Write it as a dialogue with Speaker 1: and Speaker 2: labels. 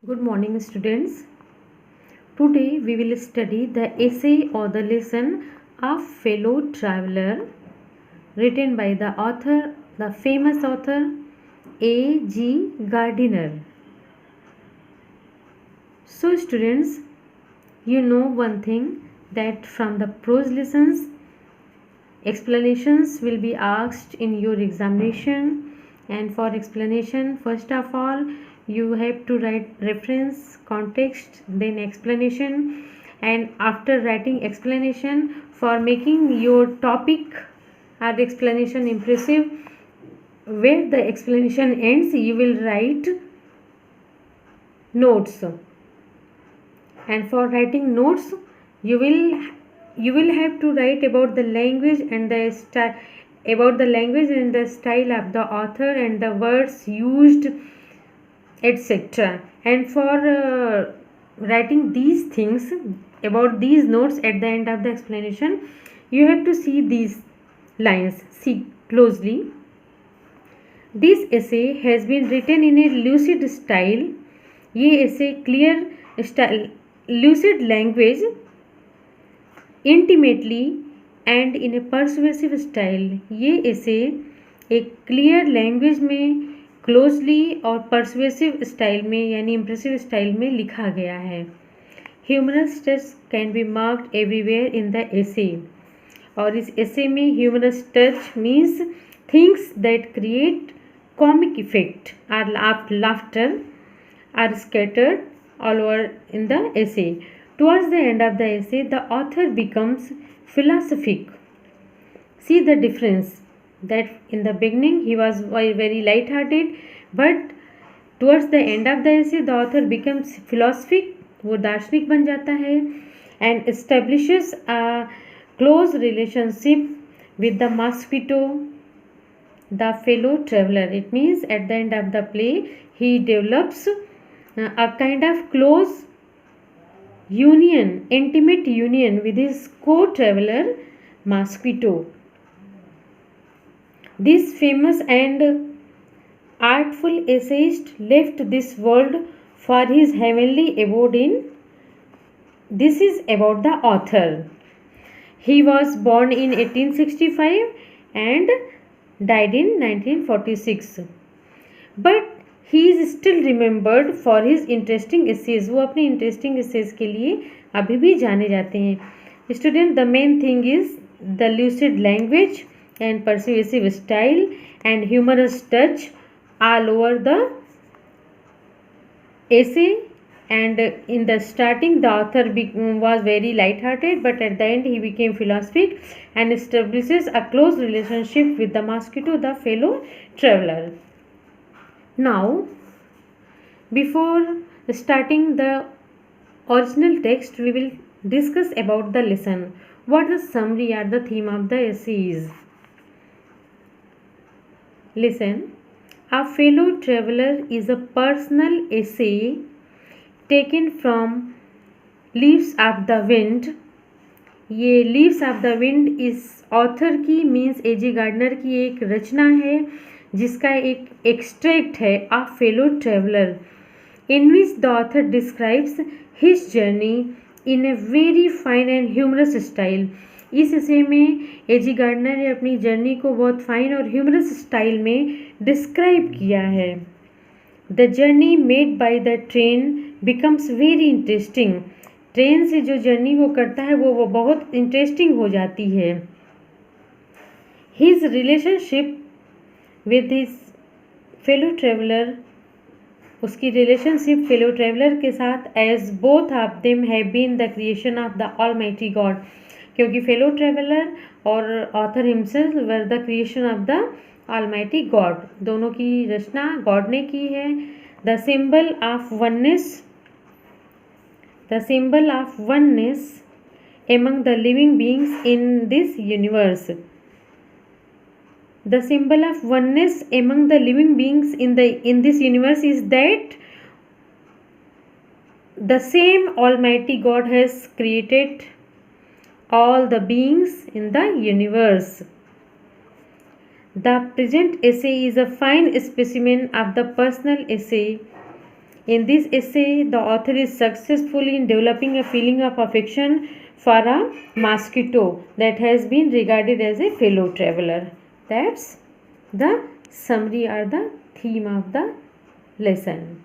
Speaker 1: Good morning, students. Today we will study the essay or the lesson of Fellow Traveler, written by the author, the famous author A. G. Gardiner. So, students, you know one thing that from the prose lessons, explanations will be asked in your examination, and for explanation, first of all, you have to write reference, context, then explanation, and after writing explanation, for making your topic or explanation impressive, where the explanation ends you will write notes, and for writing notes you will have to write about the language and the style, about the language and the style of the author and the words used, etc. And for writing these things about these notes at the end of the explanation, you have to see these lines. See closely. This essay has been written in a lucid style. ये essay clear style, lucid language, intimately and in a persuasive style. ये essay एक clear language में closely और persuasive style में यानी impressive style में लिखा गया है. Humorous touch can be marked everywhere in the essay. और इस एसे में humorous touch means things that create comic effect or of laughter are scattered all over in the essay. Towards the end of the essay, the author becomes philosophic. See the difference, that in the beginning he was very light-hearted, but towards the end of the essay the author becomes philosophic, वो दार्शनिक बन जाता है, and establishes a close relationship with the mosquito, the fellow traveler. It means at the end of the play he develops a kind of close union, intimate union with his co-traveler mosquito. This famous and artful essayist left this world for his heavenly abode in. This is about the author. He was born in 1865 and died in 1946. But he is still remembered for his interesting essays. वो अपने interesting essays के लिए अभी भी जाने जाते हैं. Student, the main thing is the lucid language and persuasive style and humorous touch all over the essay. And in the starting the author was very light-hearted, but at the end he became philosophic and establishes a close relationship with the mosquito, the fellow traveler. Now, before starting the original text, we will discuss about the lesson. What the summary or the theme of the essay is. Listen. A fellow traveler is a personal essay taken from Leaves of the Wind. ये Leaves of the Wind इस author की means A G Gardiner की एक रचना है जिसका एक extract है, a fellow traveller, in which the author describes his journey in a very fine and humorous style. इस एसे में ए जी गार्डनर ने अपनी जर्नी को बहुत फाइन और ह्यूमरस स्टाइल में डिस्क्राइब किया है. The journey made by the train becomes very interesting. Train से जो जर्नी वो करता है वो बहुत इंटरेस्टिंग हो जाती है. His relationship with his fellow traveller, उसकी रिलेशनशिप फेलो ट्रेवलर के साथ, as both of them have been the creation of the almighty God, क्योंकि फेलो ट्रेवलर और author himself were the creation of the almighty God, दोनों की रचना God ने की है. The symbol of oneness, the symbol of oneness among the living beings in this universe. The symbol of oneness among the living beings in this universe is that the same Almighty God has created all the beings in the universe. The present essay is a fine specimen of the personal essay In this essay, the author is successful in developing a feeling of affection for a mosquito that has been regarded as a fellow traveler. That's the summary or the theme of the lesson.